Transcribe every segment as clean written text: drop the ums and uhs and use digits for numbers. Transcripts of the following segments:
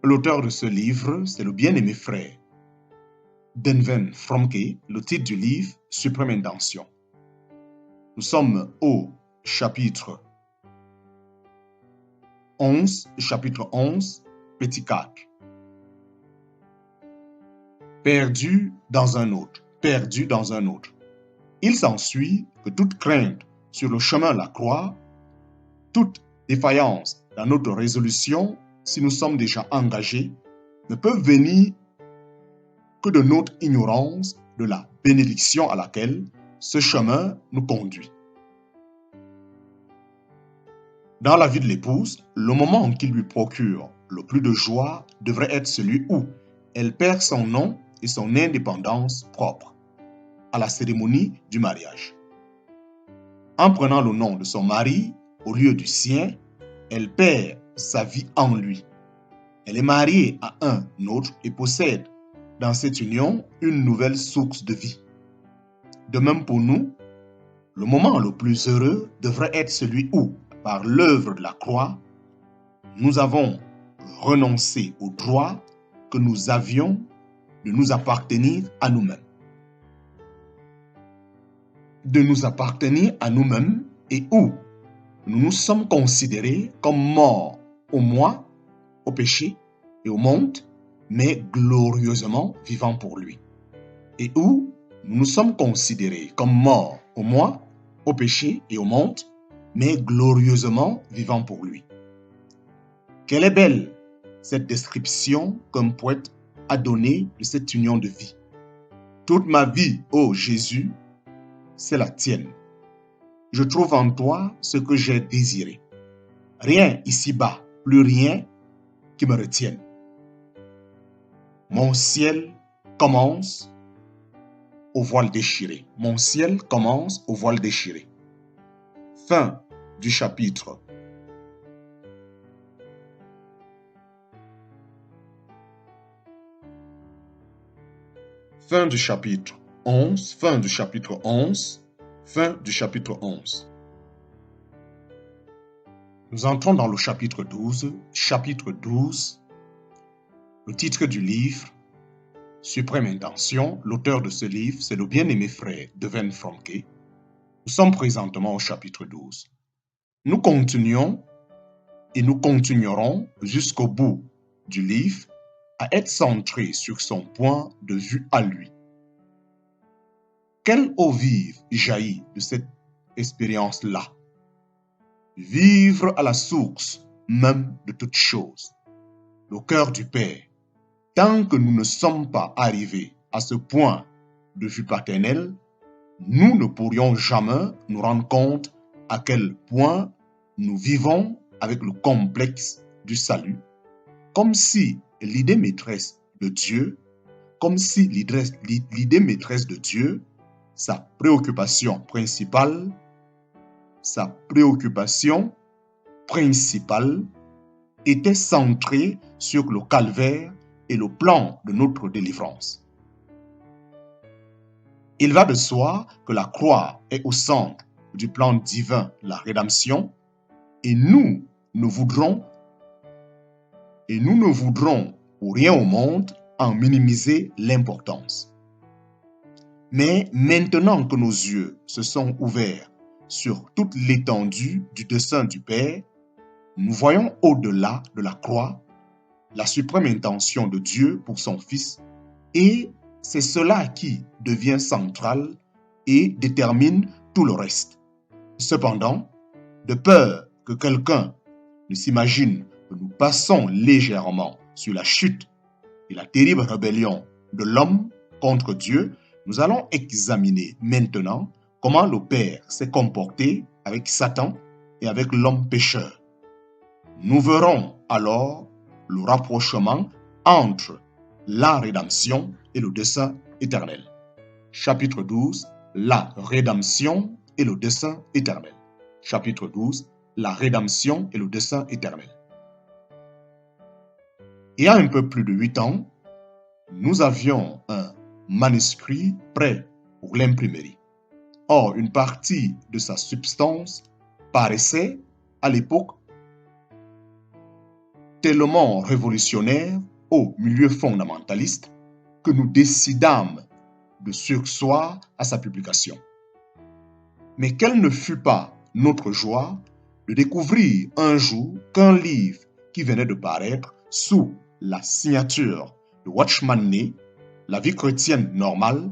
L'auteur de ce livre, c'est le bien-aimé frère Denven Fromke, le titre du livre Suprême Intention. Nous sommes au chapitre 11, petit 4. Perdu dans un autre. Il s'ensuit que toute crainte sur le chemin de la croix, toute défaillance dans notre résolution, si nous sommes déjà engagés, ne peuvent venir que de notre ignorance de la bénédiction à laquelle ce chemin nous conduit. Dans la vie de l'épouse, le moment qui lui procure le plus de joie devrait être celui où elle perd son nom et son indépendance propre à la cérémonie du mariage. En prenant le nom de son mari au lieu du sien, elle perd sa vie en lui. Elle est mariée à un autre et possède dans cette union une nouvelle source de vie. De même pour nous, le moment le plus heureux devrait être celui où, par l'œuvre de la croix, nous avons renoncé au droit que nous avions de nous appartenir à nous-mêmes. Et où nous nous sommes considérés comme morts au moi, au péché et au monde, mais glorieusement vivants pour lui. Et où nous nous sommes considérés comme morts au moi, au péché et au monde, mais glorieusement vivants pour lui. Quelle est belle cette description qu'un poète a donnée de cette union de vie. Toute ma vie, ô Jésus, c'est la tienne. Je trouve en toi ce que j'ai désiré. Rien ici-bas, plus rien qui me retienne. Mon ciel commence au voile déchiré. Mon ciel commence au voile déchiré. Fin du chapitre. Fin du chapitre 11. Fin du chapitre 11. Fin du chapitre 11. Nous entrons dans le chapitre 12. Chapitre 12. Le titre du livre, Suprême Intention. L'auteur de ce livre, c'est le bien-aimé frère Denven Fromke. Nous sommes présentement au chapitre 12. Nous continuons et nous continuerons jusqu'au bout du livre à être centrés sur son point de vue à lui. Quelle eau vive jaillit de cette expérience-là? Vivre à la source même de toute chose, le cœur du Père. Tant que nous ne sommes pas arrivés à ce point de vue paternel, nous ne pourrions jamais nous rendre compte à quel point nous vivons avec le complexe du salut, comme si l'idée maîtresse de Dieu, sa préoccupation principale était centrée sur le calvaire et le plan de notre délivrance. Il va de soi que la croix est au centre du plan divin de la rédemption et nous ne voudrons pour rien au monde en minimiser l'importance. Mais maintenant que nos yeux se sont ouverts sur toute l'étendue du dessein du Père, nous voyons au-delà de la croix la suprême intention de Dieu pour son Fils et c'est cela qui devient central et détermine tout le reste. Cependant, de peur que quelqu'un ne s'imagine que nous passons légèrement sur la chute et la terrible rébellion de l'homme contre Dieu, nous allons examiner maintenant comment le Père s'est comporté avec Satan et avec l'homme pécheur. Nous verrons alors le rapprochement entre la rédemption et le dessein éternel. Chapitre 12, la rédemption et le dessein éternel. Chapitre 12, la rédemption et le dessein éternel. Il y a un peu plus de 8 ans, nous avions un manuscrit prêt pour l'imprimerie. Or, une partie de sa substance paraissait, à l'époque, tellement révolutionnaire au milieu fondamentaliste que nous décidâmes de surseoir à sa publication. Mais quelle ne fut pas notre joie de découvrir un jour qu'un livre qui venait de paraître sous la signature de Watchman Nee, La vie chrétienne normale,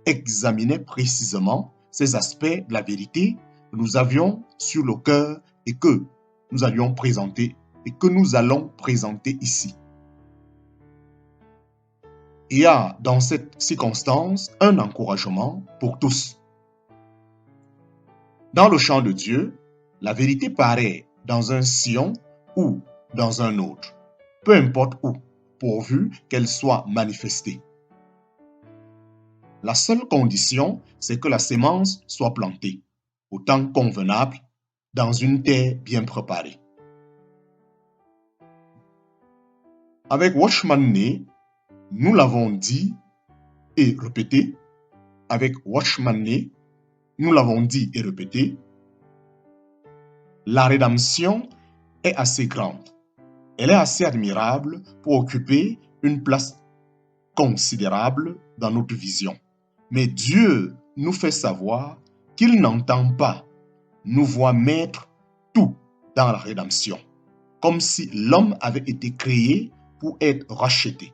examinait précisément ces aspects de la vérité que nous avions sur le cœur et que nous allons présenter ici. Il y a dans cette circonstance un encouragement pour tous. Dans le champ de Dieu, la vérité paraît dans un sillon ou dans un autre, peu importe où, pourvu qu'elle soit manifestée. La seule condition, c'est que la sémence soit plantée, au temps convenable, dans une terre bien préparée. Avec Watchman Nee, nous l'avons dit et répété. Avec Watchman Nee, nous l'avons dit et répété. La rédemption est assez grande. Elle est assez admirable pour occuper une place considérable dans notre vision. Mais Dieu nous fait savoir qu'il n'entend pas nous voir mettre tout dans la rédemption, comme si l'homme avait été créé pour être racheté.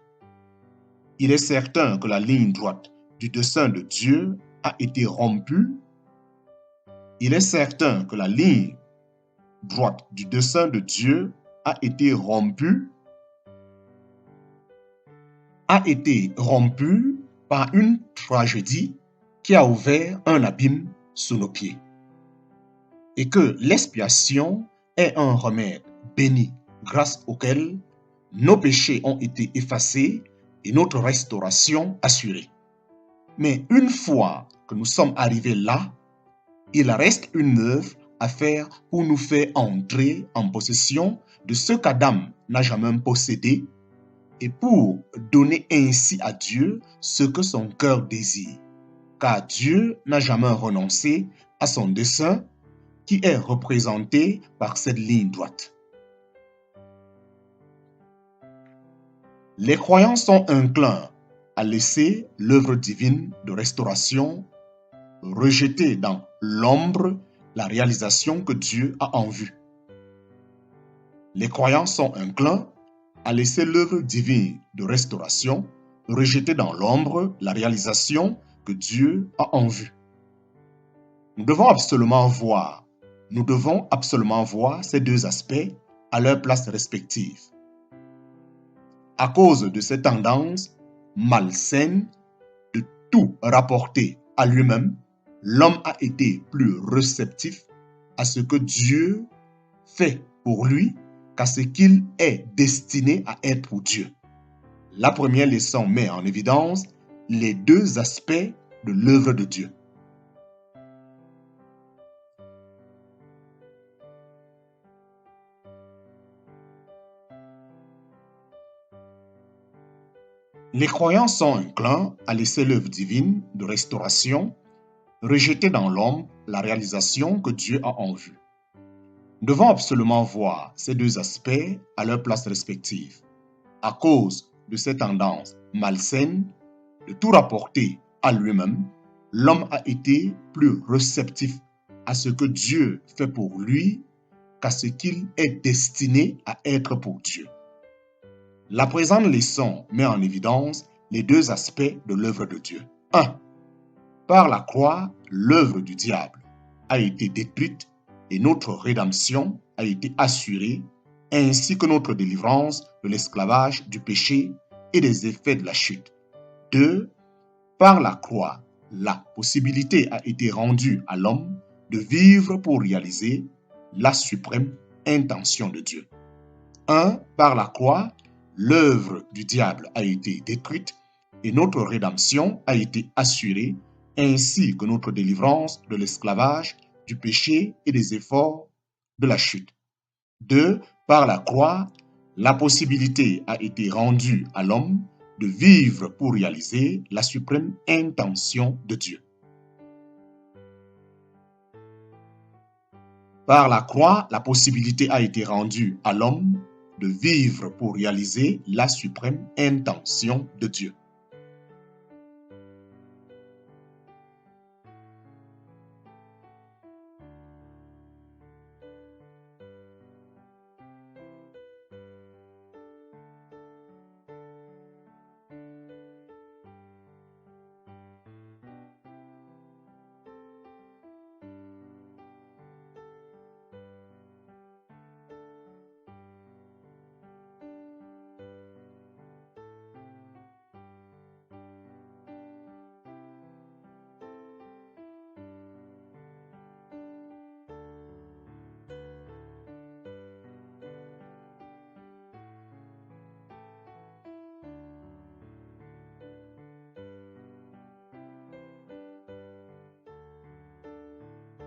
Il est certain que la ligne droite du dessein de Dieu a été rompue. Il est certain que la ligne droite du dessein de Dieu a été rompue par une tragédie qui a ouvert un abîme sous nos pieds. Et que l'expiation est un remède béni grâce auquel nos péchés ont été effacés et notre restauration assurée. Mais une fois que nous sommes arrivés là, il reste une œuvre à faire pour nous faire entrer en possession de ce qu'Adam n'a jamais possédé et pour donner ainsi à Dieu ce que son cœur désire. Car Dieu n'a jamais renoncé à son dessein qui est représenté par cette ligne droite. Les croyants sont inclins à laisser l'œuvre divine de restauration rejeter dans l'ombre la réalisation que Dieu a en vue. Les croyants sont inclins à laisser l'œuvre divine de restauration rejeter dans l'ombre la réalisation que Dieu a en vue. Nous devons absolument voir ces deux aspects à leur place respective. À cause de cette tendance malsaine de tout rapporter à lui-même, l'homme a été plus réceptif à ce que Dieu fait pour lui qu'à ce qu'il est destiné à être pour Dieu. La première leçon met en évidence les deux aspects de l'œuvre de Dieu. Les croyants sont inclins à laisser l'œuvre divine de restauration rejeter dans l'homme la réalisation que Dieu a en vue. Nous devons absolument voir ces deux aspects à leur place respective. À cause de cette tendance malsaine de tout rapporter à lui-même, l'homme a été plus réceptif à ce que Dieu fait pour lui qu'à ce qu'il est destiné à être pour Dieu. La présente leçon met en évidence les deux aspects de l'œuvre de Dieu. 1. Par la croix, l'œuvre du diable a été détruite et notre rédemption a été assurée, ainsi que notre délivrance de l'esclavage, du péché et des effets de la chute. 2. Par la croix, la possibilité a été rendue à l'homme de vivre pour réaliser la suprême intention de Dieu. 1. Par la croix, l'œuvre du diable a été détruite et notre rédemption a été assurée, ainsi que notre délivrance de l'esclavage, du péché et des efforts de la chute. 2. Par la croix, la possibilité a été rendue à l'homme de vivre pour réaliser la suprême intention de Dieu. Par la croix, la possibilité a été rendue à l'homme de vivre pour réaliser la suprême intention de Dieu.